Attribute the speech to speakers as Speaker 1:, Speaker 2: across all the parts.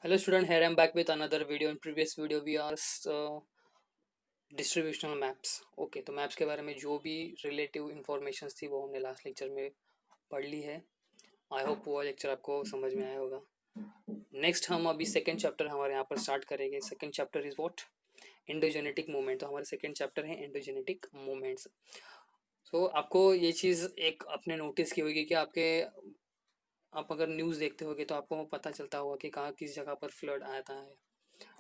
Speaker 1: Hello student, here I am back with another video. In previous video we are distributional maps. Okay, तो maps के बारे में जो भी रिलेटिव इंफॉर्मेशंस थी वो हमने लास्ट लेक्चर में पढ़ ली है। आई होप वो लेक्चर आपको समझ में आया होगा। नेक्स्ट हम अभी सेकेंड चैप्टर हमारे यहाँ पर स्टार्ट करेंगे। Second chapter is what? Endogenetic movement. तो हमारे सेकेंड चैप्टर है एंडोजेनेटिक मूवमेंट्स। सो आपको ये चीज़ एक आपने नोटिस की होगी कि आप अगर न्यूज़ देखते होगे तो आपको पता चलता होगा कि कहाँ किस जगह पर फ्लड आता है।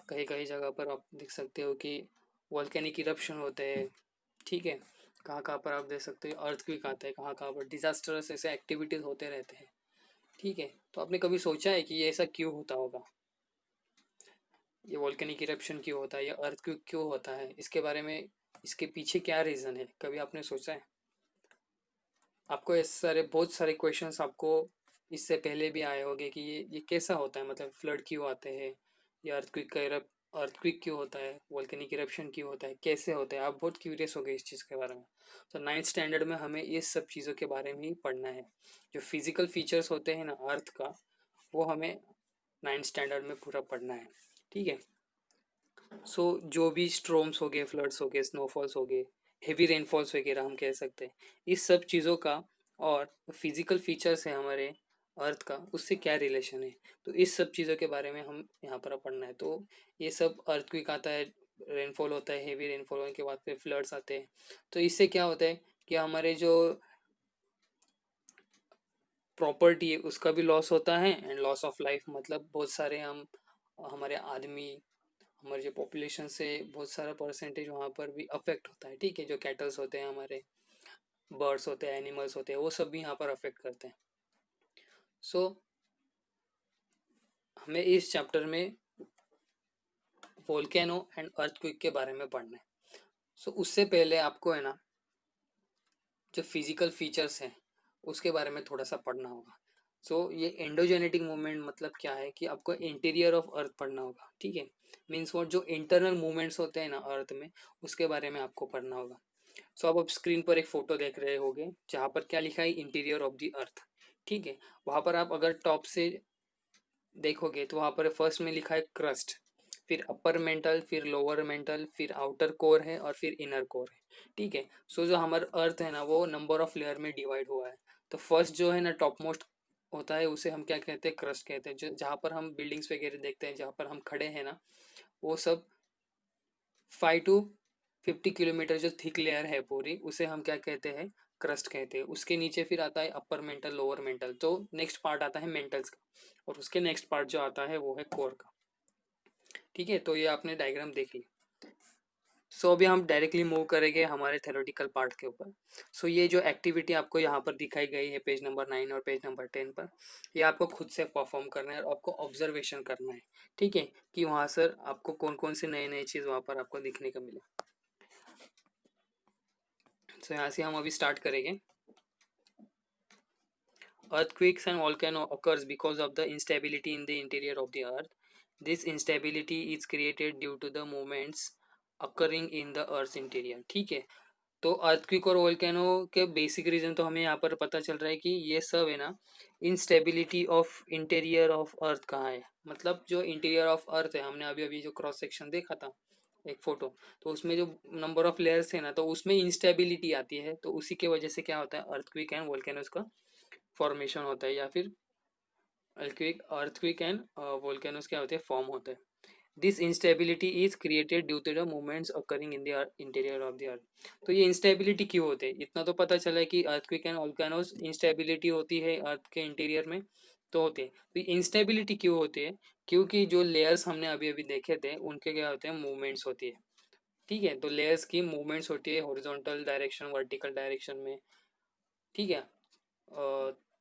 Speaker 1: कहीं कहीं जगह पर आप देख सकते हो कि वॉल्केनिक इरप्शन होते हैं। ठीक है, कहाँ कहाँ पर आप देख सकते हो अर्थक्वेक आता है, कहाँ कहाँ पर डिजास्टर्स ऐसे एक्टिविटीज होते रहते हैं। ठीक है, तो आपने कभी सोचा है कि ये ऐसा क्यों होता होगा? ये वॉल्केनिक इरप्शन क्यों होता है या अर्थक्वेक क्यों होता है? इसके बारे में, इसके पीछे क्या रीज़न है, कभी आपने सोचा है? आपको ऐसे सारे बहुत सारे क्वेश्चंस आपको इससे पहले भी आए होंगे कि ये कैसा होता है, मतलब फ्लड क्यों आते हैं या अर्थक्वेक क्यों होता है, वोल्केनिक इरप्शन क्यों होता है, कैसे होता है। आप बहुत क्यूरियस हो गए इस चीज़ के बारे में। तो नाइन्थ स्टैंडर्ड में हमें ये सब चीज़ों के बारे में ही पढ़ना है। जो फिजिकल फीचर्स होते हैं ना अर्थ का, वो हमें नाइन्थ स्टैंडर्ड में पूरा पढ़ना है। ठीक है। सो जो भी स्ट्रोम्स हो गए, फ्लड्स हो गए, स्नोफॉल्स हो गए, हेवी रेनफॉल्स वगैरह हम कह सकते हैं, इस सब चीज़ों का और फिजिकल फीचर्स है हमारे अर्थ का, उससे क्या रिलेशन है, तो इस सब चीज़ों के बारे में हम यहाँ पर पढ़ना है। तो ये सब अर्थक्वेक आता है, रेनफॉल होता है, हेवी रेनफॉल होने के बाद फिर फ्लड्स आते हैं। तो इससे क्या होता है कि हमारे जो प्रॉपर्टी है उसका भी लॉस होता है एंड लॉस ऑफ लाइफ, मतलब बहुत सारे हमारे आदमी, हमारे जो पॉपुलेशन से बहुत सारा परसेंटेज वहाँ पर भी अफेक्ट होता है। ठीक है, जो कैटल्स होते हैं, हमारे बर्ड्स होते हैं, एनिमल्स होते हैं, वो सब भी यहाँ पर अफेक्ट करते हैं। सो हमें इस चैप्टर में वोल्केनो एंड अर्थक्वेक के बारे में पढ़ना है। सो उससे पहले आपको है ना, जो फिजिकल फीचर्स हैं उसके बारे में थोड़ा सा पढ़ना होगा। ये एंडोजेनेटिक मूवमेंट मतलब क्या है कि आपको इंटीरियर ऑफ अर्थ पढ़ना होगा। ठीक है, मीन्स वॉट, जो इंटरनल मूवमेंट्स होते हैं ना अर्थ में, उसके बारे में आपको पढ़ना होगा। अब स्क्रीन पर एक फोटो देख रहे होगे जहाँ पर क्या लिखा है, इंटीरियर ऑफ द अर्थ। ठीक है, वहाँ पर आप अगर टॉप से देखोगे तो वहाँ पर फर्स्ट में लिखा है क्रस्ट, फिर अपर मेंटल, फिर लोअर मेंटल, फिर आउटर कोर है और फिर इनर कोर है। ठीक है, जो हमारा अर्थ है ना वो नंबर ऑफ लेयर में डिवाइड हुआ है। तो फर्स्ट जो है ना टॉप मोस्ट होता है, उसे हम क्या कहते हैं, क्रस्ट कहते हैं। जो जहाँ पर हम बिल्डिंग्स वगैरह देखते हैं, जहाँ पर हम खड़े हैं ना, वो सब 5 to 50 किलोमीटर जो थिक लेयर है पूरी, उसे हम क्या कहते हैं, क्रस्ट कहते हैं। उसके नीचे फिर आता है अपर मेंटल, लोअर मेंटल, तो नेक्स्ट पार्ट आता है मेंटल्स का, और उसके नेक्स्ट पार्ट जो आता है वो है कोर का। ठीक है, तो ये आपने डायग्राम देख ली। अभी हम डायरेक्टली मूव करेंगे हमारे थ्योरेटिकल पार्ट के ऊपर। ये जो एक्टिविटी आपको यहाँ पर दिखाई गई है पेज नंबर 9 और पेज नंबर 10 पर, ये आपको खुद से परफॉर्म करना है और आपको ऑब्जर्वेशन करना है। ठीक है, कि वहाँ सर आपको कौन कौन से नए नए चीज़ वहाँ पर आपको दिखने को मिले। यहाँ से हम अभी स्टार्ट करेंगे। Earthquakes and volcano occurs because of the instability in the interior of the earth. This instability is created due to the movements occurring in the earth's interior. ठीक है, तो अर्थक्वेक और वोल्केनो के बेसिक रीजन तो हमें यहाँ पर पता चल रहा है कि ये सब है ना, instability of interior of earth कहाँ है, मतलब जो इंटीरियर ऑफ अर्थ है, हमने अभी अभी जो क्रॉस सेक्शन देखा था एक फोटो, तो उसमें जो नंबर ऑफ लेयर्स है ना, तो उसमें इंस्टेबिलिटी आती है। तो उसी के वजह से क्या होता है, अर्थक्वेक एंड वोल्केनोस का फॉर्मेशन होता है, या फिर अर्थक्वेक एंड वोल्केनोस क्या होते हैं, फॉर्म होते हैं। This instability is created due to the movements occurring in the interior of the earth. तो ये इंस्टेबिलिटी क्यों होते हैं, इतना तो पता चला है कि अर्थक्वेक एंड वोल्केनोस इंस्टेबिलिटी होती है अर्थ के इंटीरियर में, तो होते हैं। तो इंस्टेबिलिटी क्यों होती है, क्योंकि जो लेयर्स हमने अभी अभी देखे थे उनके क्या होते हैं, मूवमेंट्स होती है। ठीक है, तो लेयर्स की मूवमेंट्स होती है हॉरिजॉन्टल डायरेक्शन, वर्टिकल डायरेक्शन में। ठीक है,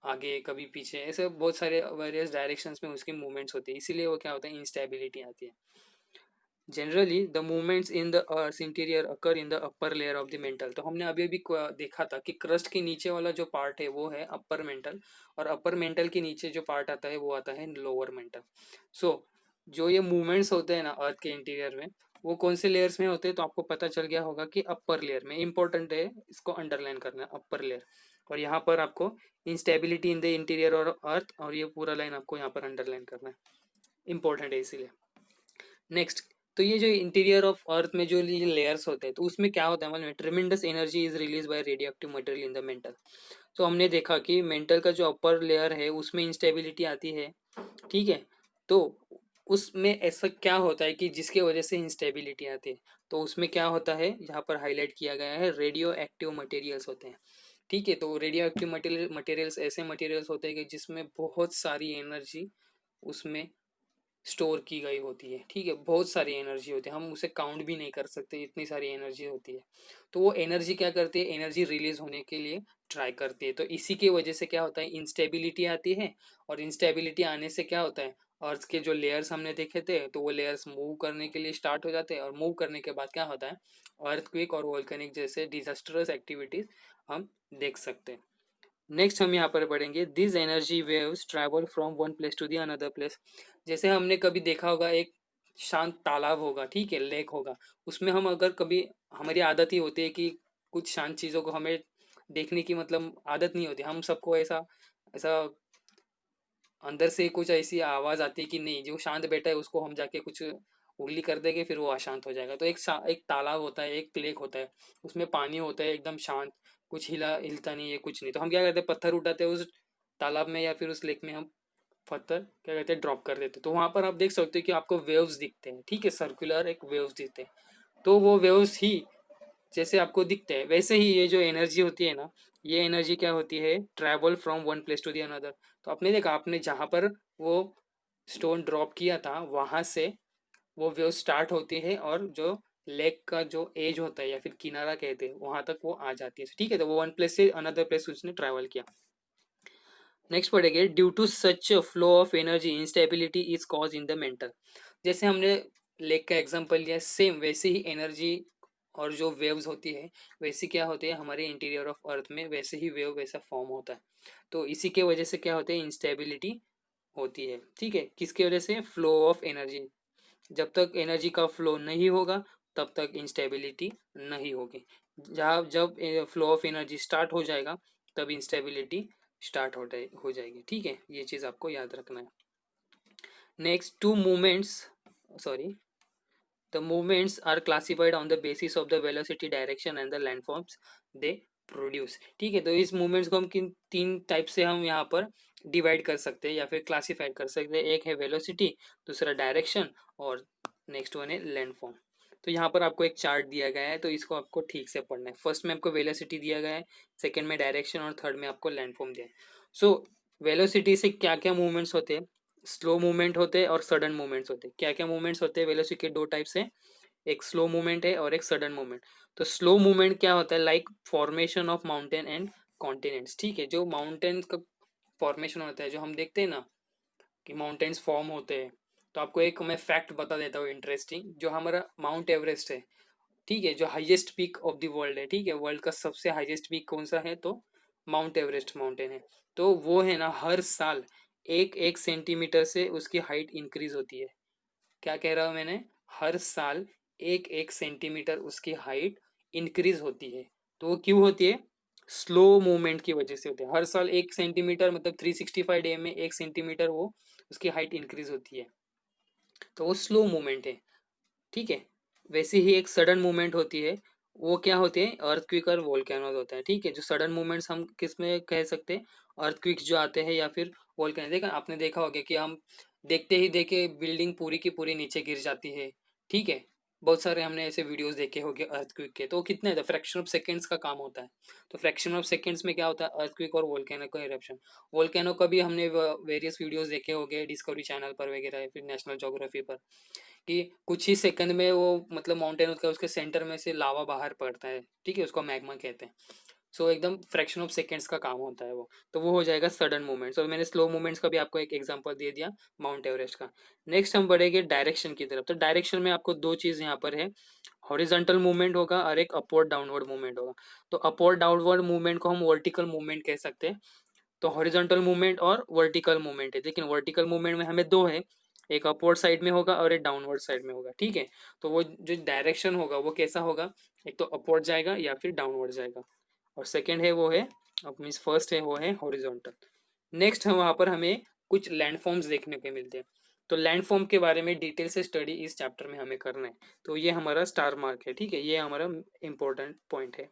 Speaker 1: आगे कभी पीछे, ऐसे बहुत सारे वेरियस डायरेक्शंस में उसकी मूवमेंट्स होती है, इसीलिए वो क्या होता है, इंस्टेबिलिटी आती है। Generally the movements in the earth interior occur in the upper layer of the mental. तो हमने अभी अभी देखा था कि क्रस्ट के नीचे वाला जो पार्ट है वो है अपर मेंटल, और अपर मेंटल के नीचे जो पार्ट आता है वो आता है लोअर मेंटल। जो ये मूवमेंट्स होते हैं ना अर्थ के इंटीरियर में, वो कौन से लेयर्स में होते हैं, तो आपको पता चल गया होगा कि अपर लेयर में। इंपॉर्टेंट है, इसको अंडरलाइन करना, अपर लेयर। और यहाँ पर आपको इंस्टेबिलिटी इन द इंटीरियर और अर्थ, और ये पूरा लाइन आपको यहाँ पर अंडरलाइन करना है। इम्पोर्टेंट है इसीलिए। नेक्स्ट, तो ये जो इंटीरियर ऑफ अर्थ में जो ये लेयर्स होते हैं, तो उसमें क्या होता है मालूम है, tremendous energy is release by radio active material in the mental. तो हमने देखा कि मेंटल का जो अपर लेयर है उसमें इंस्टेबिलिटी आती है, ठीक है। तो उसमें ऐसा क्या होता है कि जिसके वजह से इंस्टेबिलिटी आती है, तो उसमें क्या होता है, यहाँ पर हाईलाइट किया गया है, रेडियो एक्टिव मटेरियल्स होते हैं, ठीक है। तो रेडियो एक्टिव मटेरियल्स ऐसे मटेरियल्स होते हैं कि जिसमें बहुत सारी एनर्जी उसमें स्टोर की गई होती है, ठीक है। बहुत सारी एनर्जी होती है, हम उसे काउंट भी नहीं कर सकते, इतनी सारी एनर्जी होती है। तो वो एनर्जी क्या करती है, एनर्जी रिलीज होने के लिए ट्राई करती है। तो इसी की वजह से क्या होता है, इंस्टेबिलिटी आती है। और इंस्टेबिलिटी आने से क्या होता है, अर्थ के जो लेयर्स हमने देखे थे, तो वो लेयर्स मूव करने के लिए स्टार्ट हो जाते हैं, और मूव करने के बाद क्या होता है, अर्थक्वेक और वोल्केनिक जैसे डिजास्टरस एक्टिविटीज हम देख सकते हैं। नेक्स्ट हम यहाँ पर पढ़ेंगे, this energy waves travel from one place to the another place. जैसे हमने कभी देखा होगा, एक शांत तालाब होगा, ठीक है, लेक होगा, उसमें हम अगर कभी, हमारी आदत ही होती है कि कुछ शांत चीज़ों को हमें देखने की मतलब आदत नहीं होती, हम सबको ऐसा ऐसा अंदर से कुछ ऐसी आवाज़ आती है कि नहीं, जो शांत बैठा है उसको हम जाके कुछ उंगली कर देंगे, फिर वो अशांत हो जाएगा। तो एक तालाब होता है, एक लेक होता है, उसमें पानी होता है एकदम शांत, कुछ हिलता नहीं है, कुछ नहीं। तो हम क्या करते हैं, पत्थर उठाते हैं उस तालाब में या फिर उस लेक में, हम पत्थर क्या कहते हैं, ड्रॉप कर देते हैं। तो वहां पर आप देख सकते हो कि आपको वेव्स दिखते हैं, ठीक है, सर्कुलर एक वेव्स दिखते हैं। तो वो वेव्स ही जैसे आपको दिखते हैं, वैसे ही ये जो एनर्जी होती है ना, ये एनर्जी क्या होती है, travel from one place to the another. तो आपने देखा, आपने जहाँ पर वो स्टोन ड्रॉप किया था वहां से वो वेव स्टार्ट होती है, और जो लेक का जो एज होता है या फिर किनारा कहते हैं, वहां तक वो आ जाती है, ठीक है। तो वो वन प्लेस से अनदर प्लेस उसने ट्रैवल किया। नेक्स्ट पढ़ेंगे, due to such flow of energy instability is cause in the mantle. जैसे हमने लेक का एग्जांपल लिया, सेम वैसे ही एनर्जी और जो वेव्स होती है, वैसी क्या होती है हमारे इंटीरियर ऑफ अर्थ में, वैसे ही वेव वैसा फॉर्म होता है। तो इसी के वजह से क्या होते हैं, इंस्टेबिलिटी होती है, ठीक है। किसकी वजह से, फ्लो ऑफ एनर्जी। जब तक एनर्जी का फ्लो नहीं होगा तब तक इंस्टेबिलिटी नहीं होगी। जहाँ जब फ्लो ऑफ एनर्जी स्टार्ट हो जाएगा तब इंस्टेबिलिटी स्टार्ट हो जाएगी, ठीक है। ये चीज़ आपको याद रखना है। Next, to movements, sorry, the movements are classified on the basis of the velocity, direction and the landforms they produce, ठीक है। तो इस मूवमेंट्स को हम किन तीन टाइप से हम यहाँ पर डिवाइड कर सकते हैं या फिर क्लासिफाइड कर सकते हैं। एक है वेलोसिटी, दूसरा डायरेक्शन, और नेक्स्ट वन है लैंडफॉर्म। तो यहाँ पर आपको एक चार्ट दिया गया है, तो इसको आपको ठीक से पढ़ना है। फर्स्ट में आपको वेलोसिटी दिया गया है, सेकेंड में डायरेक्शन, और थर्ड में आपको लैंडफॉर्म दिया है। सो वेलोसिटी से क्या क्या मूवमेंट्स होते हैं, स्लो मूवमेंट होते हैं और सडन मूवमेंट्स होते हैं। क्या क्या मूवमेंट्स होते हैं वेलोसिटी के, दो टाइप से, एक स्लो मूवमेंट है और एक सडन मूवमेंट। तो स्लो मूवमेंट क्या होता है, like formation of mountain and continents, ठीक है। जो माउंटेन का फॉर्मेशन होता है, जो हम देखते हैं ना कि माउंटेन्स फॉर्म होते हैं, तो आपको एक मैं फैक्ट बता देता हूँ इंटरेस्टिंग। जो हमारा माउंट एवरेस्ट है, ठीक है, जो highest peak of the world है, ठीक है, वर्ल्ड का सबसे हाईएस्ट पीक कौन सा है, तो माउंट एवरेस्ट माउंटेन है। तो वो है ना, हर साल एक एक सेंटीमीटर से उसकी हाइट इंक्रीज होती है। क्या कह रहा हूँ मैंने, हर साल एक एक सेंटीमीटर उसकी हाइट इंक्रीज होती है। तो वो क्यों होती है, स्लो मूवमेंट की वजह से होती है। हर साल 1 सेंटीमीटर, मतलब 365 डे में 1 सेंटीमीटर वो उसकी हाइट इंक्रीज होती है। तो वो स्लो मूवमेंट है, ठीक है। वैसे ही एक सडन मूवमेंट होती है, वो क्या होते हैं, अर्थक्विक और वोल्केनोज होता है, ठीक है। जो सडन मूवमेंट्स हम किस में कह सकते हैं, अर्थक्विक्स जो आते हैं या फिर वोल्केनो। देखा, आपने देखा होगा कि हम देखते ही देखे बिल्डिंग पूरी की पूरी नीचे गिर जाती है, ठीक है। बहुत सारे हमने ऐसे वीडियोस देखे होंगे अर्थक्विक के, तो कितने फ्रैक्शन ऑफ सेकेंड्स का काम होता है। तो फ्रैक्शन ऑफ सेकेंड्स में क्या होता है, अर्थक्विक और वोल्केनो का इरप्शन। वोल्केनो का भी हमने वेरियस वीडियोस देखे होंगे डिस्कवरी चैनल पर वगैरह या फिर नेशनल ज्योग्राफी पर, कि कुछ ही सेकंड में वो मतलब माउंटेन होता है, उसके सेंटर में से लावा बाहर पड़ता है, ठीक है, उसको मैग्मा कहते हैं। सो एकदम फ्रैक्शन ऑफ सेकेंड्स का काम होता है वो। तो वो हो जाएगा सडन मूवमेंट्स, और मैंने स्लो मूवमेंट्स का भी आपको एक एग्जांपल दे दिया माउंट एवरेस्ट का। नेक्स्ट हम बढ़ेंगे डायरेक्शन की तरफ। तो डायरेक्शन में आपको दो चीज यहाँ पर है, हॉरिजॉन्टल मूवमेंट होगा और एक अपवर्ड डाउनवर्ड मूवमेंट होगा। तो अपवर्ड डाउनवर्ड मूवमेंट को हम वर्टिकल मूवमेंट कह सकते हैं। तो हॉरिजॉन्टल मूवमेंट और वर्टिकल मूवमेंट है, लेकिन वर्टिकल मूवमेंट में हमें दो है, एक अपवर्ड साइड में होगा और एक डाउनवर्ड साइड में होगा, ठीक है। तो वो जो डायरेक्शन होगा वो कैसा होगा, एक तो अपवर्ड जाएगा या फिर डाउनवर्ड जाएगा, और सेकेंड है वो है, अब मीन्स फर्स्ट है वो है हॉरिजॉन्टल। नेक्स्ट है वहाँ पर हमें कुछ लैंडफॉर्म्स देखने को मिलते हैं। तो लैंडफॉर्म के बारे में डिटेल से स्टडी इस चैप्टर में हमें करना है। तो ये हमारा स्टार मार्क है, ठीक है, ये हमारा इंपॉर्टेंट पॉइंट है।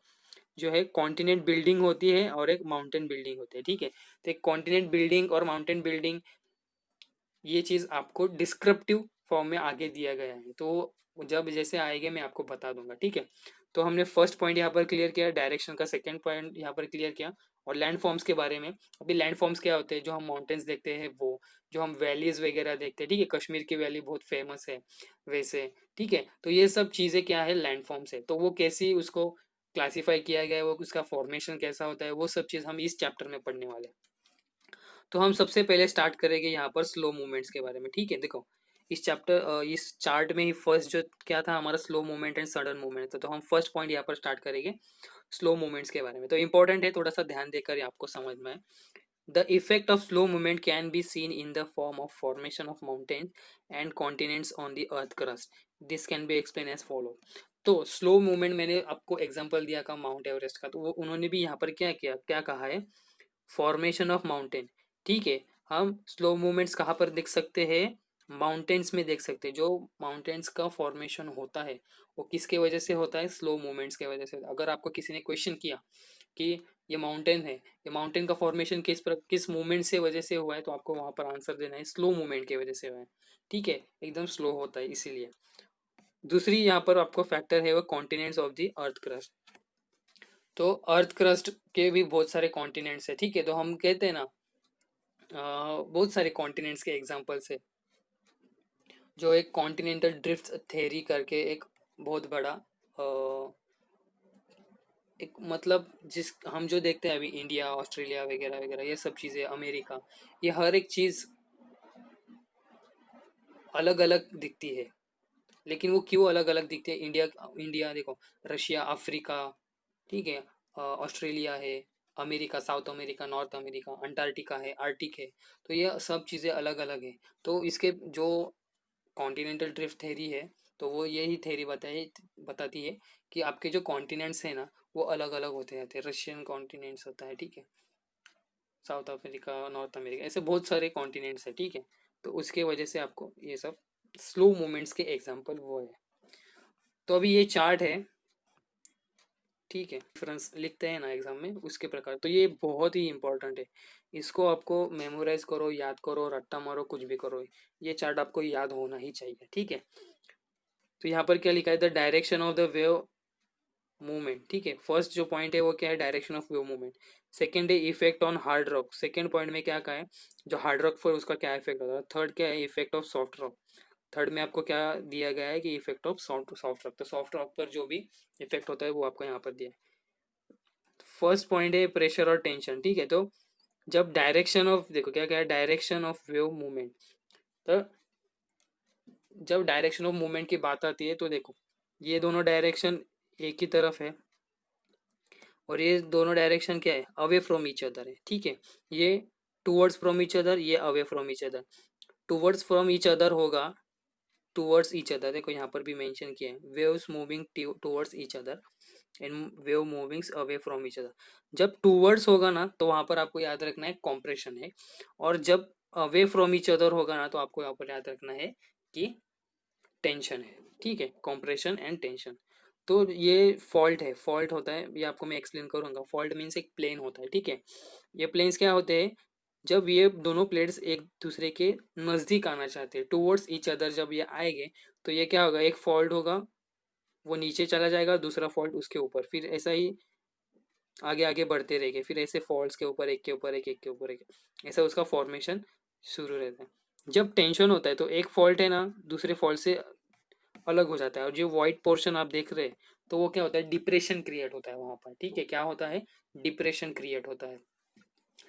Speaker 1: जो है कॉन्टिनेंट बिल्डिंग होती है और एक माउंटेन बिल्डिंग होती है, ठीक है। तो एक कॉन्टिनेंट बिल्डिंग और माउंटेन बिल्डिंग, ये चीज़ आपको डिस्क्रिप्टिव फॉर्म में आगे दिया गया है, तो जब जैसे आएंगे मैं आपको बता दूंगा, ठीक है। तो हमने फर्स्ट पॉइंट यहाँ पर क्लियर किया, डायरेक्शन का सेकंड पॉइंट यहाँ पर क्लियर किया, और लैंड फॉर्म्स के बारे में। अभी लैंड फॉर्म्स क्या होते हैं, जो हम माउंटेन्स देखते हैं वो, जो हम वैलीज वगैरह देखते हैं, ठीक है, कश्मीर की वैली बहुत फेमस है वैसे, ठीक है। तो ये सब चीज़ें क्या है, लैंड फॉर्म्स है। तो वो कैसी उसको क्लासीफाई किया गया है, वो उसका फॉर्मेशन कैसा होता है, वो सब चीज़ हम इस चैप्टर में पढ़ने वाले हैं। तो हम सबसे पहले स्टार्ट करेंगे यहाँ पर स्लो मूवमेंट्स के बारे में, ठीक है। देखो इस चैप्टर इस चार्ट में ही फर्स्ट जो क्या था हमारा, slow movement and sudden movement था। तो हम फर्स्ट पॉइंट यहाँ पर स्टार्ट करेंगे स्लो मूवमेंट्स के बारे में। तो इंपॉर्टेंट है, थोड़ा सा ध्यान देकर आपको समझ में आए। The effect of slow movement can be seen in the form of formation of mountain and continents on the earth crust. This can be explain as follow. तो स्लो मूवमेंट मैंने आपको एग्जांपल दिया का माउंट एवरेस्ट का, तो वो उन्होंने भी यहाँ पर क्या किया, क्या कहा है, फॉर्मेशन ऑफ माउंटेन, ठीक है। हम स्लो मूवमेंट्स कहाँ पर देख सकते हैं, माउंटेन्स में देख सकते हैं। जो माउंटेन्स का फॉर्मेशन होता है वो किसके वजह से होता है, स्लो मूवमेंट्स के वजह से। अगर आपको किसी ने क्वेश्चन किया कि ये माउंटेन है, ये माउंटेन का फॉर्मेशन किस मूवमेंट से वजह से हुआ है, तो आपको वहां पर आंसर देना है स्लो मूवमेंट की वजह से हुआ है, ठीक है, एकदम स्लो होता है इसीलिए। दूसरी यहाँ पर आपको फैक्टर है वो continents of the earth crust. तो अर्थ क्रस्ट के भी बहुत सारे कॉन्टिनेंट्स है, ठीक है। तो हम कहते हैं ना, बहुत सारे कॉन्टिनेंट्स के एग्जांपल्स है। जो एक कॉन्टिनेंटल ड्रिफ्ट थेरी करके एक बहुत बड़ा एक मतलब जिस हम जो देखते हैं अभी इंडिया ऑस्ट्रेलिया वगैरह वगैरह, ये सब चीज़ें, अमेरिका, ये हर एक चीज़ अलग अलग दिखती है। लेकिन वो क्यों अलग अलग दिखते हैं, इंडिया इंडिया देखो, रशिया, अफ्रीका, ठीक है, ऑस्ट्रेलिया है, America, south America, north America, Antarctica है, आर्टिक है। तो ये सब चीज़ें अलग अलग है। तो इसके जो कॉन्टिनेंटल ड्रिफ्ट थेरी है, तो वो यही थेरी बताती है कि आपके जो कॉन्टिनेंट्स हैं ना, वो अलग अलग होते रहते हैं। रशियन कॉन्टिनेंट्स होता है, ठीक है, साउथ अफ्रीका, नॉर्थ अमेरिका, ऐसे बहुत सारे कॉन्टिनेंट्स है, ठीक है। तो उसके वजह से आपको ये सब स्लो मूवमेंट्स के एग्जाम्पल वो है। तो अभी ये चार्ट है, ठीक है, डिफरेंस लिखते हैं ना एग्जाम में उसके प्रकार। तो ये बहुत ही इंपॉर्टेंट है, इसको आपको मेमोराइज करो, याद करो, रट्टा मारो, कुछ भी करो, ये चार्ट आपको याद होना ही चाहिए, ठीक है। तो यहाँ पर क्या लिखा है, the direction of the wave movement, ठीक है। फर्स्ट जो पॉइंट है वो क्या है, direction of wave movement. Second है effect on hard rock, second point में क्या कहा है, जो हार्ड रॉक पर उसका क्या इफेक्ट होता है। थर्ड क्या है, effect of soft rock. Third में आपको क्या दिया गया है कि इफेक्ट ऑफ सॉफ्ट रॉक। तो सॉफ्ट रॉक पर जो भी इफेक्ट होता है वो आपको यहाँ पर दिया है। फर्स्ट पॉइंट है प्रेशर और टेंशन, ठीक है। तो जब डायरेक्शन ऑफ, देखो क्या क्या है, डायरेक्शन ऑफ वेव मूवमेंट। तो जब डायरेक्शन ऑफ मूवमेंट की बात आती है तो देखो ये दोनों डायरेक्शन एक ही तरफ है, और ये दोनों डायरेक्शन क्या है, अवे फ्रॉम ईच अदर है, ठीक है। ये टूवर्ड्स फ्रॉम ईच अदर, ये away from each other. Towards from each other होगा, टूवर्ड्स ईच अदर, देखो यहाँ पर भी मेंशन किया है, waves moving towards each other and wave movings away from each other. जब टूवर्ड्स होगा ना तो वहां पर आपको याद रखना है कॉम्प्रेशन है, और जब अवे फ्रॉम ईच अदर होगा ना तो आपको यहाँ पर याद रखना है कि टेंशन है, ठीक है, कॉम्प्रेशन एंड टेंशन। तो ये फॉल्ट है, फॉल्ट होता है, ये आपको मैं एक्सप्लेन करूंगा। फॉल्ट मीन्स एक प्लेन होता है, ठीक है। ये प्लेन्स क्या होते हैं, जब ये दोनों प्लेट्स एक दूसरे के नज़दीक आना चाहते हैं, टूवर्ड्स ईच अदर जब ये आएंगे, तो ये क्या होगा, एक फॉल्ट होगा, वो नीचे चला जाएगा, दूसरा फॉल्ट उसके ऊपर, फिर ऐसा ही आगे आगे बढ़ते रहेंगे, फिर ऐसे फॉल्ट्स के ऊपर एक के ऊपर एक, एक के ऊपर एक, ऐसा उसका फॉर्मेशन शुरू रहता है। जब टेंशन होता है तो एक फॉल्ट है ना दूसरे फॉल्ट से अलग हो जाता है, और जो वाइट पोर्शन आप देख रहे हैं तो वो क्या होता है, डिप्रेशन क्रिएट होता है वहां पर, ठीक है। क्या होता है, डिप्रेशन क्रिएट होता है।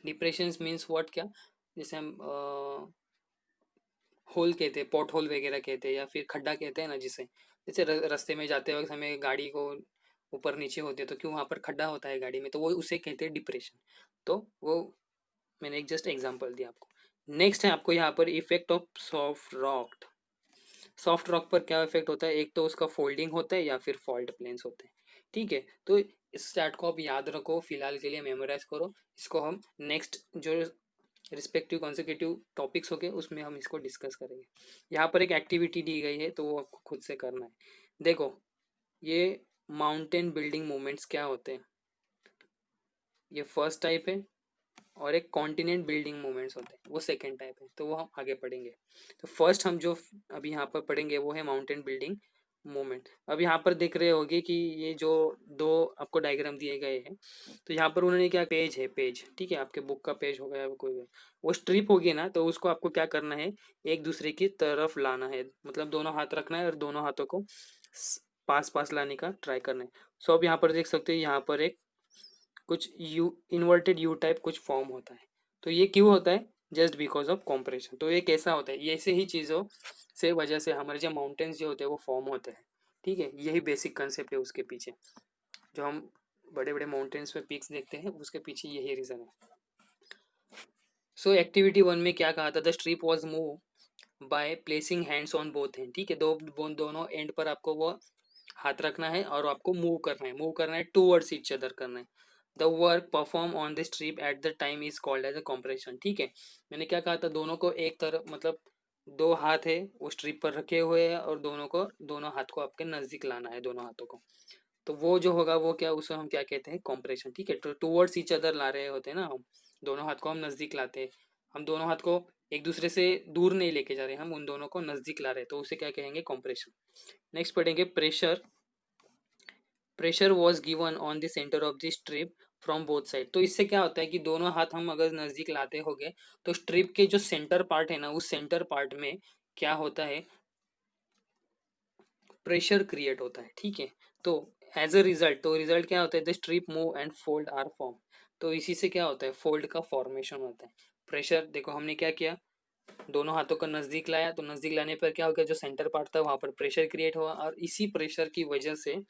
Speaker 1: डिप्रेशन मीन्स व्हाट, क्या, जैसे हम होल कहते हैं, पॉट होल वगैरह कहते हैं, या फिर खड्डा कहते हैं ना जिसे, जैसे रास्ते में जाते वक्त हमें गाड़ी को ऊपर नीचे होती है तो क्यों वहाँ पर खड्डा होता है गाड़ी में, तो वो उसे कहते हैं डिप्रेशन। तो वो मैंने एक जस्ट एग्जांपल दिया आपको। नेक्स्ट है आपको यहाँ पर effect of soft rock. Soft rock पर क्या इफेक्ट होता है, एक तो उसका फोल्डिंग होता है या फिर फॉल्ट प्लेन्स होते हैं, ठीक है। तो इस चार्ट को आप याद रखो, फिलहाल के लिए मेमोराइज करो इसको। हम नेक्स्ट जो रिस्पेक्टिव कॉन्सिक्यूटिव टॉपिक्स हो गए, उसमें हम इसको डिस्कस करेंगे। यहाँ पर एक एक्टिविटी दी गई है तो वो आपको खुद से करना है। देखो ये माउंटेन बिल्डिंग मूवमेंट्स क्या होते हैं, ये फर्स्ट टाइप है, और एक कॉन्टिनेंट बिल्डिंग मूवमेंट्स होते हैं वो सेकेंड टाइप है, तो वो हम आगे पढ़ेंगे। तो फर्स्ट हम जो अभी यहाँ पर पढ़ेंगे वो है माउंटेन बिल्डिंग मूवमेंट। अब यहाँ पर देख रहे होगे कि ये जो दो आपको डायग्राम दिए गए हैं, तो यहाँ पर उन्होंने क्या, पेज है, पेज, ठीक है, आपके बुक का पेज हो गया कोई भी, वो स्ट्रिप होगी ना, तो उसको आपको क्या करना है, एक दूसरे की तरफ लाना है, मतलब दोनों हाथ रखना है और दोनों हाथों को पास पास लाने का ट्राई करना है। सो अब यहाँ पर देख सकते हो, यहाँ पर एक कुछ यू इन्वर्टेड यू टाइप कुछ फॉर्म होता है। तो ये क्यों होता है, जस्ट बिकॉज ऑफ कॉम्प्रेशन। तो ये कैसा होता है, ये ऐसे ही चीज़ों से वजह से हमारे जो माउंटेन्स जो होते हैं वो फॉर्म होते हैं, ठीक है, यही बेसिक कंसेप्ट है उसके पीछे। जो हम बड़े बड़े माउंटेन्स में पीक्स देखते हैं उसके पीछे यही रीज़न है। सो एक्टिविटी 1 में क्या कहा था, the strip was move by placing hands on both hand, ठीक है, दोनों एंड पर आपको वो हाथ रखना है और आपको मूव करना है टूवर्ड्स ईच अदर करना है। The work perform on the strip at the time is called as a compression, ठीक है। मैंने क्या कहा था, दोनों को एक तरफ, मतलब दो हाथ है वो स्ट्रिप पर रखे हुए हैं और दोनों हाथ को आपके नजदीक लाना है, दोनों हाथों को। तो वो जो होगा वो क्या, उसे हम क्या कहते हैं, कॉम्प्रेशन, ठीक है। तो टूवर्ड्स ईच अदर ला रहे होते हैं ना हम, दोनों हाथ को हम नजदीक लाते हैं, हम दोनों हाथ को एक दूसरे से दूर नहीं लेके जा रहे, हम उन दोनों को नजदीक ला रहे हैं, तो उसे क्या कहेंगे, कॉम्प्रेशन। नेक्स्ट पढ़ेंगे pressure. Pressure was given on the centre of the strip from both side. तो इससे क्या होता है कि दोनों हाथ हम अगर नजदीक लाते होंगे तो स्ट्रिप के जो सेंटर पार्ट है ना, उस सेंटर पार्ट में क्या होता है, प्रेशर क्रिएट होता है, ठीक है। तो एज अ रिजल्ट, तो रिजल्ट क्या होता है, the strip move and fold are form. तो इसी से क्या होता है, फोल्ड का फॉर्मेशन होता है। प्रेशर देखो हमने क्या किया, दोनों हाथों को नजदीक लाया, तो नजदीक लाने पर क्या हो गया, जो सेंटर पार्ट था वहां पर प्रेशर क्रिएट हुआ, और इसी प्रेशर की वजह से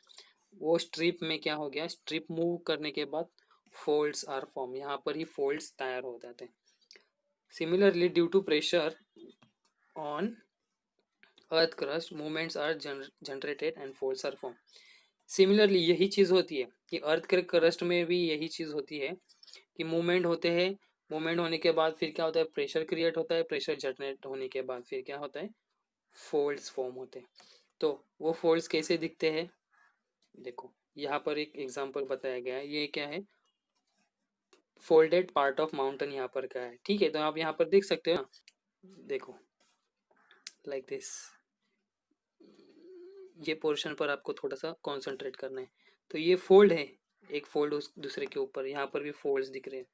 Speaker 1: वो स्ट्रिप में क्या हो गया, स्ट्रिप मूव करने के बाद फोल्ड्स आर फॉर्म, यहाँ पर ही फोल्ड्स तैयार हो जाते हैं। Similarly due to pressure on earth crust movements are generated and folds are form. Similarly यही चीज होती है कि अर्थ के क्रस्ट में भी यही चीज होती है कि मूवमेंट होते हैं, मूवमेंट होने के बाद फिर क्या होता है, प्रेशर क्रिएट होता है, प्रेशर जनरेट होने के बाद फिर क्या होता है, फोल्ड्स फॉर्म होते हैं। तो वो फोल्ड्स कैसे दिखते हैं, देखो यहाँ पर एक एग्जांपल बताया गया है, ये क्या है, फोल्डेड पार्ट ऑफ माउंटेन यहाँ पर क्या है, ठीक है। तो आप यहाँ पर देख सकते हो ना, देखो लाइक दिस, ये पोर्शन पर आपको थोड़ा सा कंसंट्रेट करना है। तो ये फोल्ड है, एक फोल्ड उस दूसरे के ऊपर, यहाँ पर भी फोल्ड्स दिख रहे हैं,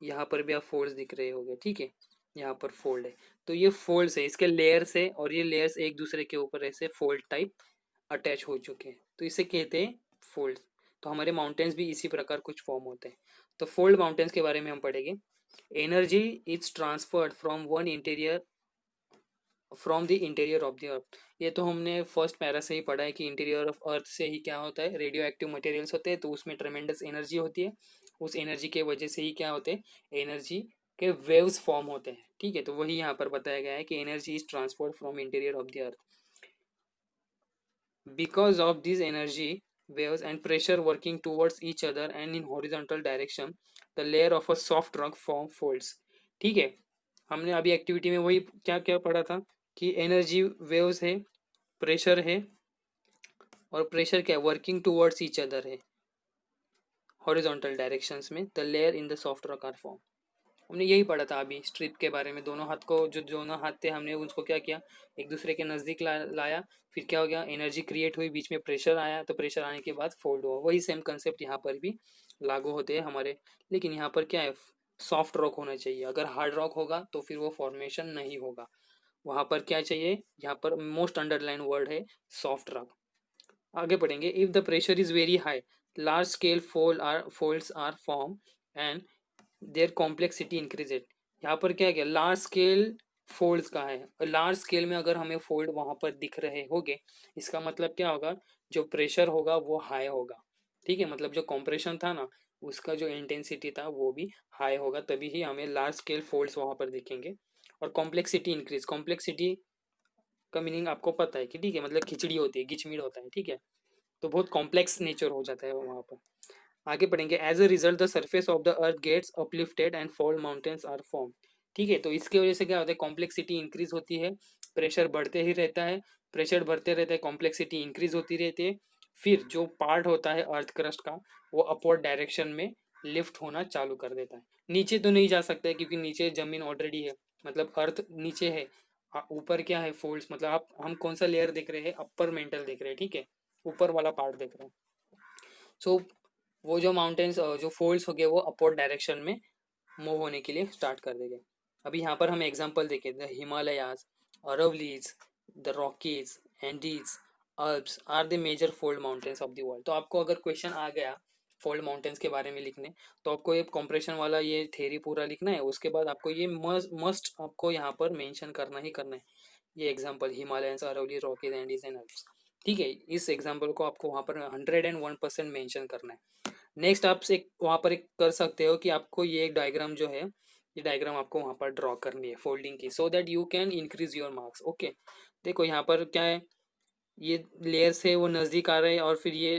Speaker 1: यहाँ पर भी आप फोल्ड्स दिख रहे होंगे, ठीक है, यहाँ पर फोल्ड है। तो ये फोल्ड्स है, इसके लेयर्स है, और ये लेयर्स एक दूसरे के ऊपर ऐसे फोल्ड टाइप अटैच हो चुके हैं, तो इसे कहते हैं फोल्ड। तो हमारे माउंटेन्स भी इसी प्रकार कुछ फॉर्म होते हैं। तो फोल्ड माउंटेन्स के बारे में हम पढ़ेंगे। Energy is transferred from one interior, from the interior of the अर्थ। ये तो हमने फर्स्ट पैरा से ही पढ़ा है कि इंटीरियर ऑफ अर्थ से ही क्या होता है, रेडियो एक्टिव मटेरियल्स होते हैं, तो उसमें ट्रेमेंडस एनर्जी होती है, उस एनर्जी के वजह से ही क्या होते हैं, एनर्जी के वेव्स फॉर्म होते हैं, ठीक है। तो वही यहाँ पर बताया गया है कि energy is transferred from interior of the earth because of this energy waves and pressure working towards each other and in horizontal direction, the layer of a soft rock form folds, ठीक है। हमने अभी activity में वही क्या क्या पढ़ा था कि एनर्जी वेव्स है, प्रेशर है, और प्रेशर क्या, वर्किंग टूवर्ड्स ईच अदर है हॉरिजॉन्टल डायरेक्शंस में, the layer in the soft rock are form. हमने यही पढ़ा था अभी स्ट्रिप के बारे में, दोनों हाथ को, जो दोनों हाथ थे हमने उसको क्या किया, एक दूसरे के नज़दीक लाया, फिर क्या हो गया, एनर्जी क्रिएट हुई, बीच में प्रेशर आया, तो प्रेशर आने के बाद फोल्ड हुआ। वही सेम कंसेप्ट यहाँ पर भी लागू होते हैं हमारे, लेकिन यहाँ पर क्या है, सॉफ्ट रॉक होना चाहिए, अगर हार्ड रॉक होगा तो फिर वो फॉर्मेशन नहीं होगा। वहाँ पर क्या चाहिए, यहाँ पर मोस्ट अंडरलाइन वर्ड है सॉफ्ट रॉक। आगे पढ़ेंगे, if the pressure is very high, large scale folds are form and their complexity increased. यहाँ पर क्या क्या, लार्ज स्केल फोल्ड्स का है, लार्ज स्केल में अगर हमें फोल्ड वहां पर दिख रहे होंगे, इसका मतलब क्या होगा, जो प्रेशर होगा वो हाई होगा, ठीक है, मतलब जो कॉम्प्रेशन था ना, उसका जो इंटेंसिटी था वो भी हाई होगा, तभी ही हमें लार्ज स्केल फोल्ड्स वहां पर दिखेंगे। और कॉम्प्लेक्सिटी इंक्रीज, कॉम्प्लेक्सिटी का मीनिंग आपको पता है कि, ठीक है, मतलब खिचड़ी होती है, गिचमिड़ होता है, ठीक है, तो बहुत कॉम्प्लेक्स नेचर हो जाता है वहां पर। आगे पढ़ेंगे, as a result the surface of the earth gets uplifted and fall mountains are form. ठीक है। तो इसके वजह से क्या होता है, कॉम्प्लेक्सिटी इंक्रीज होती है, प्रेशर बढ़ते ही रहता है, प्रेशर बढ़ते रहता है, कॉम्प्लेक्सिटी इंक्रीज होती रहती है। फिर जो पार्ट होता है अर्थ क्रस्ट का, वो अपवर्ड डायरेक्शन में लिफ्ट होना चालू कर देता है। नीचे तो नहीं जा सकता है क्योंकि नीचे जमीन ऑलरेडी है, मतलब अर्थ नीचे है। ऊपर क्या है, फोल्ड्स, मतलब आप हम कौन सा लेयर देख रहे हैं, अपर मेंटल देख रहे हैं, ठीक है, ऊपर वाला पार्ट देख रहे हैं। सो वो जो माउंटेन्स जो फोल्ड्स हो गए वो अपवर्ड डायरेक्शन में मूव होने के लिए स्टार्ट कर देंगे। अभी यहाँ पर हम एग्जांपल देखें, the Himalayas, Aravallis, the Rockies, Andes, Alps are the major fold mountains of the world. तो आपको अगर क्वेश्चन आ गया फोल्ड माउंटेन्स के बारे में लिखने, तो आपको ये कंप्रेशन वाला ये थ्योरी पूरा लिखना है। उसके बाद आपको ये मस्ट आपको यहाँ पर मेंशन करना ही करना है, ये example Himalayans, Aravalli, Rockies, Andes and Alps, ठीक है। इस एग्जांपल को आपको वहाँ पर 101% मेंशन करना है। नेक्स्ट आप एक वहाँ पर एक कर सकते हो कि आपको ये एक डायग्राम जो है, ये डायग्राम आपको वहाँ पर ड्रॉ करनी है फोल्डिंग की, सो that you can increase your marks. Okay, देखो यहाँ पर क्या है, ये लेयर से वो नज़दीक आ रहे हैं और फिर ये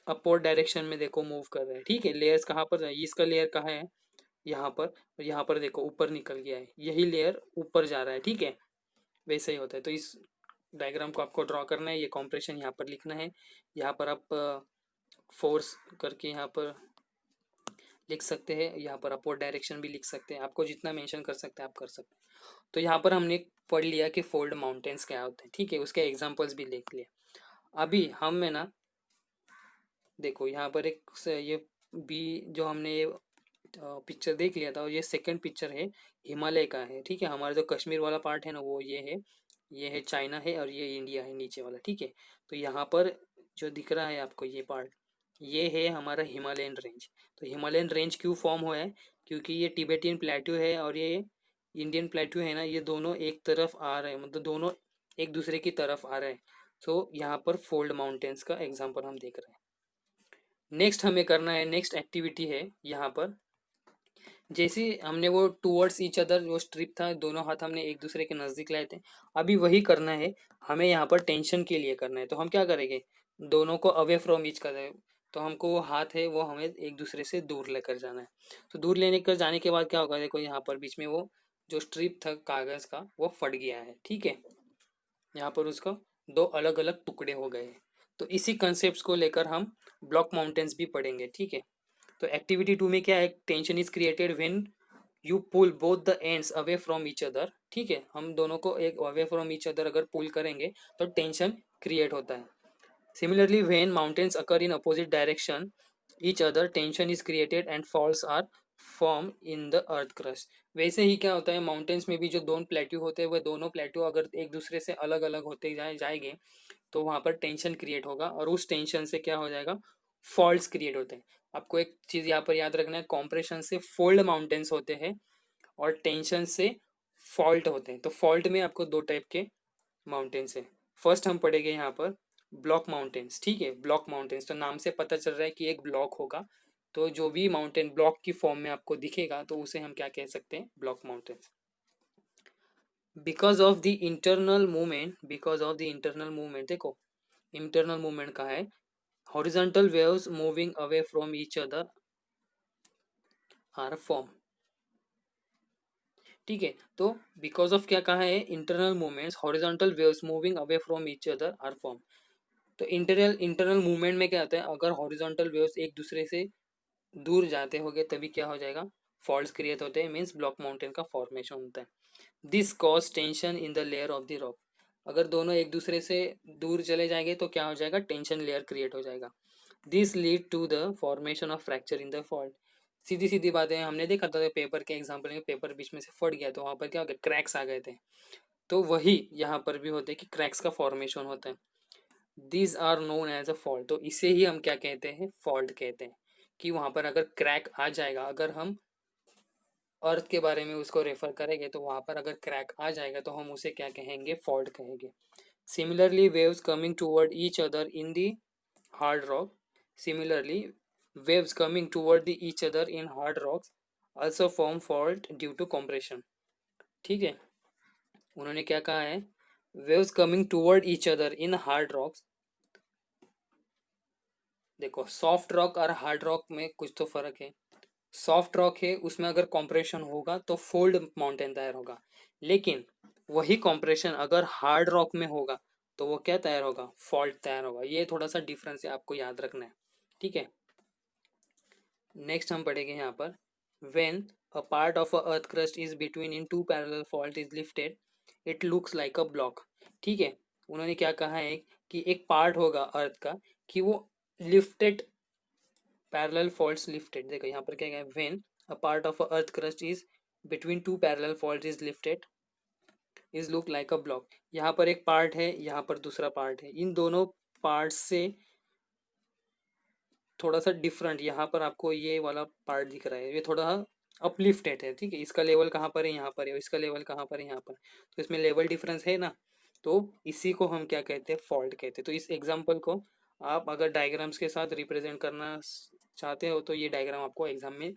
Speaker 1: अपवर्ड डायरेक्शन में देखो मूव कर रहे हैं, ठीक है। लेयर्स कहाँ पर है, इसका लेयर कहाँ है, यहाँ पर, और यहाँ पर देखो ऊपर निकल गया है, यही लेयर ऊपर जा रहा है, ठीक है। वैसे ही होता है। तो इस डायग्राम को आपको ड्रॉ करना है, ये कॉम्प्रेशन यहाँ पर लिखना है, यहाँ पर आप फोर्स करके यहाँ पर लिख सकते हैं, यहाँ पर अपवर्ड डायरेक्शन भी लिख सकते हैं, आपको जितना मेंशन कर सकते हैं आप कर सकते हैं। तो यहाँ पर हमने पढ़ लिया कि फोल्ड माउंटेन्स क्या होते हैं, ठीक है, उसके एग्जांपल्स भी देख लिए। अभी हम है ना, देखो यहाँ पर एक ये बी जो हमने ये पिक्चर देख लिया था, और ये सेकंड पिक्चर है हिमालय का है, ठीक है। हमारा जो कश्मीर वाला पार्ट है ना वो ये है चाइना है, और ये इंडिया है नीचे वाला, ठीक है। तो यहाँ पर जो दिख रहा है आपको ये पार्ट, ये है हमारा हिमालयन रेंज। तो हिमालयन रेंज क्यों फॉर्म हुआ है, क्योंकि ये तिब्बतियन प्लेट्यू है और ये इंडियन प्लेट्यू है ना, ये दोनों एक तरफ आ रहे हैं, मतलब दोनों एक दूसरे की तरफ आ रहे हैं। तो यहाँ पर फोल्ड माउंटेन्स का एग्जाम्पल हम देख रहे हैं। नेक्स्ट हमें करना है, नेक्स्ट एक्टिविटी है यहाँ पर, जैसे हमने वो टूवर्ड्स ईच अदर जो स्ट्रिप था, दोनों हाथ हमने एक दूसरे के नज़दीक लाए थे, अभी वही करना है हमें यहाँ पर टेंशन के लिए करना है। तो हम क्या करेंगे, दोनों को अवे फ्रॉम ईच कर, तो हमको वो हाथ है वो हमें एक दूसरे से दूर लेकर जाना है। तो दूर लेने कर जाने के बाद क्या होगा, देखो यहाँ पर बीच में वो जो स्ट्रिप था कागज़ का वो फट गया है, ठीक है। यहाँ पर उसका दो अलग अलग टुकड़े हो गए हैं। तो इसी कंसेप्ट को लेकर हम ब्लॉक माउंटेन्स भी पढ़ेंगे, ठीक है। तो एक्टिविटी 2 में क्या है, tension is created when you pull both the ends away from each other, ठीक है। हम दोनों को एक अवे फ्रॉम ईच अदर अगर पुल करेंगे तो टेंशन क्रिएट होता है। Similarly when mountains occur in opposite direction each other, tension is created and falls are form in the earth crust. वैसे ही क्या होता है, माउंटेन्स में भी जो दोनों प्लेट्यू होते हैं, वह दोनों प्लेट्यू अगर एक दूसरे से अलग अलग होते जाएंगे तो वहाँ पर टेंशन क्रिएट होगा, और उस टेंशन से क्या हो जाएगा, फॉल्ट्स क्रिएट होते हैं। आपको एक चीज़ यहाँ पर याद रखना है, कॉम्प्रेशन से फोल्ड माउंटेन्स होते हैं और टेंशन से फॉल्ट होते हैं। तो फॉल्ट में आपको दो टाइप के माउंटेन्स है। फर्स्ट हम पढ़ेंगे यहाँ पर ब्लॉक माउंटेन्स, ठीक है। ब्लॉक माउंटेन्स तो नाम से पता चल रहा है कि एक ब्लॉक होगा, तो जो भी माउंटेन ब्लॉक की फॉर्म में आपको दिखेगा तो उसे हम क्या कह सकते हैं, block mountains. Because of the internal movement, because of the internal movement, देखो इंटरनल मूवमेंट का है, horizontal waves moving away from each other are form, ठीक है। तो बिकॉज ऑफ क्या कहा है, internal movements, horizontal waves moving away from each other are form. तो इंटरनल मूवमेंट में क्या होता है, अगर हॉरिजॉन्टल वेव्स एक दूसरे से दूर जाते होंगे तभी क्या हो जाएगा, फॉल्ट्स क्रिएट होते हैं, मीन्स ब्लॉक माउंटेन का फॉर्मेशन होता है। This cause tension in the layer of the rock. अगर दोनों एक दूसरे से दूर चले जाएंगे तो क्या हो जाएगा, टेंशन लेयर क्रिएट हो जाएगा। This lead to the formation of fracture in the fault. सीधी सीधी बातें हमने देखा था पेपर के एग्जाम्पल में, पेपर बीच में से फट गया तो वहाँ पर क्या हो गया, क्रैक्स आ गए थे। तो वही यहाँ पर भी होते हैं कि क्रैक्स का फॉर्मेशन होता है। These are known as a fault. तो इसे ही हम क्या कहते हैं, फॉल्ट कहते हैं। कि वहाँ पर अगर क्रैक आ जाएगा, अगर हम अर्थ के बारे में उसको रेफर करेंगे तो वहाँ पर अगर क्रैक आ जाएगा तो हम उसे क्या कहेंगे, फॉल्ट कहेंगे। Similarly waves coming toward each other in the hard rock, similarly waves coming toward the each other in hard rocks also form fault due to compression, ठीक है। उन्होंने क्या कहा है, waves coming toward each other in hard rocks, देखो soft rock और hard rock में कुछ तो फर्क है। सॉफ्ट रॉक है उसमें अगर कॉम्प्रेशन होगा तो फोल्ड माउंटेन तैयार होगा, लेकिन वही कॉम्प्रेशन अगर हार्ड रॉक में होगा तो वो क्या तैयार होगा, फॉल्ट तैयार होगा। ये थोड़ा सा डिफरेंस है, आपको याद रखना है, ठीक है। नेक्स्ट हम पढ़ेंगे यहाँ पर, when a part of a earth crust is between in two parallel fault is lifted it looks like a block, ठीक है। उन्होंने क्या कहा है कि एक पार्ट होगा अर्थ का कि वो लिफ्टेड, पैरेलल फॉल्ट्स लिफ्टेड, देखो यहाँ पर क्या है, when a part of a earth crust is between two parallel fault is lifted is look like a block. यहाँ पर एक पार्ट है, यहाँ पर दूसरा पार्ट है, इन दोनों पार्ट से थोड़ा सा डिफरेंट यहाँ पर आपको ये वाला पार्ट दिख रहा है, ये थोड़ा अपलिफ्टेड है, ठीक है। इसका लेवल कहाँ पर है, यहाँ पर है, इसका लेवल कहाँ पर है, यहाँ पर, तो इसमें लेवल डिफरेंस है ना, तो इसी को हम क्या कहते हैं, फॉल्ट कहते हैं। तो इस एग्जाम्पल को आप अगर डायग्राम्स के साथ रिप्रेजेंट करना चाहते हो तो ये डायग्राम आपको एग्जाम में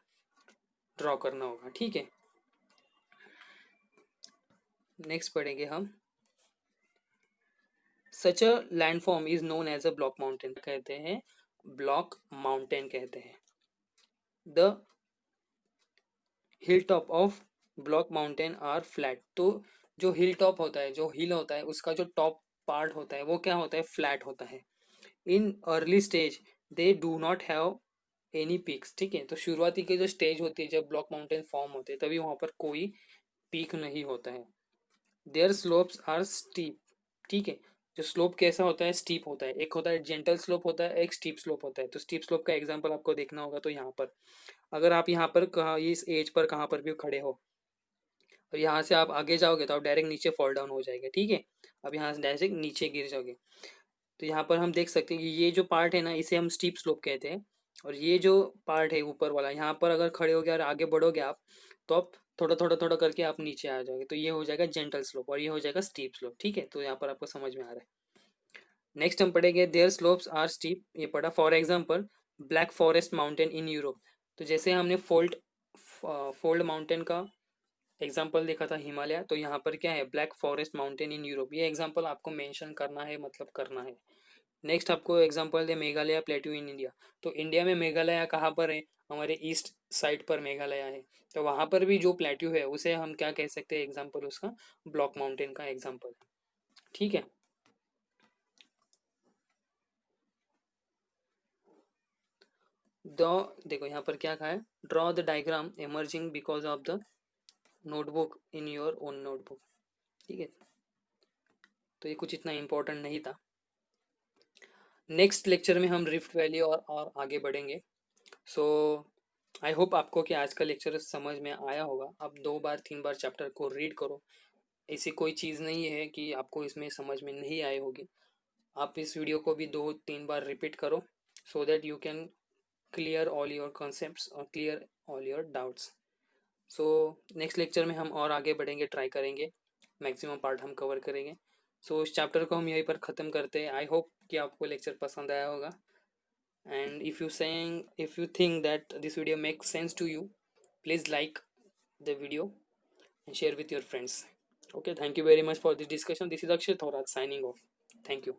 Speaker 1: ड्रॉ करना होगा, ठीक है। नेक्स्ट पढ़ेंगे हम, such a landform is known as a block mountain, कहते हैं ब्लॉक माउंटेन कहते हैं। The hill top of block mountain are flat, तो जो हिल टॉप होता है, जो हिल होता है उसका जो टॉप पार्ट होता है वो क्या होता है, फ्लैट होता है। In early stage they do not have any peaks, ठीक है। तो शुरुआती की जो स्टेज होती है जब ब्लॉक माउंटेन फॉर्म होते हैं तभी वहां पर कोई पीक नहीं होता है। देयर स्लोप्स आर स्टीप, ठीक है। जो स्लोप कैसा होता है, स्टीप होता है, एक होता है जेंटल स्लोप होता है, एक स्टीप स्लोप होता है। तो स्टीप स्लोप का एग्जांपल आपको देखना होगा, तो यहाँ पर अगर आप यहाँ पर कहाँ, इस एज पर कहाँ पर भी खड़े हो और यहाँ से आप आगे जाओगे तो आप डायरेक्ट नीचे फॉल डाउन हो जाएंगे, ठीक है। अब यहाँ से डायरेक्ट नीचे गिर जाओगे। तो यहाँ पर हम देख सकते हैं कि ये जो पार्ट है ना इसे हम स्टीप स्लोप कहते हैं, और ये जो पार्ट है ऊपर वाला, यहाँ पर अगर खड़े हो गए और आगे बढ़ोगे आप तो आप थोड़ा थोड़ा थोड़ा करके आप नीचे आ जाओगे, तो ये हो जाएगा जेंटल स्लोप और ये हो जाएगा स्टीप स्लोप, ठीक है। तो यहाँ पर आपको समझ में आ रहा है। नेक्स्ट हम पढ़ेंगे देयर स्लोप्स आर स्टीप, ये पढ़ा। For example black forest mountain in Europe, तो जैसे हमने फोल्ड माउंटेन का एग्जाम्पल देखा था हिमालय, तो यहाँ पर क्या है, black forest mountain in Europe. ये एग्जाम्पल आपको मेंशन करना है, मतलब करना है। नेक्स्ट आपको example they Meghalaya plateau in India, तो इंडिया में मेघालय कहाँ पर है, हमारे ईस्ट साइड पर मेघालय है। तो वहाँ पर भी जो प्लेट्यू है उसे हम क्या कह सकते हैं, एग्जांपल उसका ब्लॉक माउंटेन का एग्जांपल, ठीक है। द देखो यहाँ पर क्या कहा है, draw the diagram emerging because of the notebook in your own notebook, ठीक है। तो ये कुछ इतना इंपॉर्टेंट नहीं था। नेक्स्ट लेक्चर में हम रिफ्ट वैली और आगे बढ़ेंगे। सो आई होप आपको कि आज का लेक्चर समझ में आया होगा। आप 2 बार 3 बार चैप्टर को रीड करो, ऐसी कोई चीज़ नहीं है कि आपको इसमें समझ में नहीं आई होगी। आप इस वीडियो को भी 2 3 बार रिपीट करो, so that you can clear all your concepts और clear all your doubts. So next lecture में हम और आगे बढ़ेंगे, ट्राई करेंगे, मैक्सिमम पार्ट हम कवर करेंगे। सो इस चैप्टर को हम यहीं पर ख़त्म करते हैं। आई होप कि आपको लेक्चर पसंद आया होगा। And if you think that this video makes sense to you, please like the video and share with your friends. Okay, thank you very much for this discussion. This is Akshay Thorat signing off. Thank you.